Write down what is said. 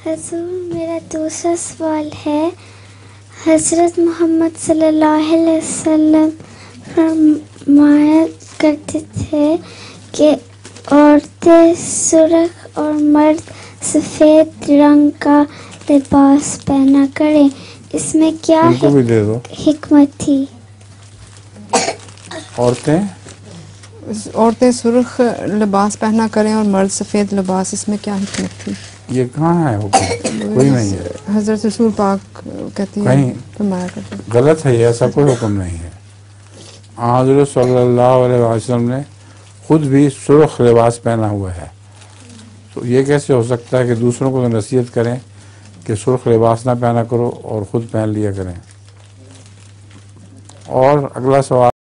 حضور میرا دوسرا سوال ہے، حضرت محمد صلی اللہ علیہ وسلم فرمایا کرتے تھے کہ عورتیں سرخ اور مرد سفید رنگ کا لباس پہنا کریں، اس میں کیا حکمت تھی؟ عورتیں سرخ لباس پہنا کریں اور مرد سفید لباس، اس میں کیا حکمت تھی؟ یہ کہاں ہے حکم؟ کوئی نہیں ہے. حضرت رسول پاک کہتی ہیں فرمایا کرتے ہیں. غلط ہے، یہ ایسا کوئی حکم نہیں ہے. حضرت صلی اللہ علیہ وسلم نے خود بھی سرخ لباس پہنا ہوا ہے، تو یہ کیسے ہو سکتا ہے کہ دوسروں کو نصیحت کریں کہ سرخ لباس نہ پہنا کرو اور خود پہن لیا کریں؟ اور اگلا سوال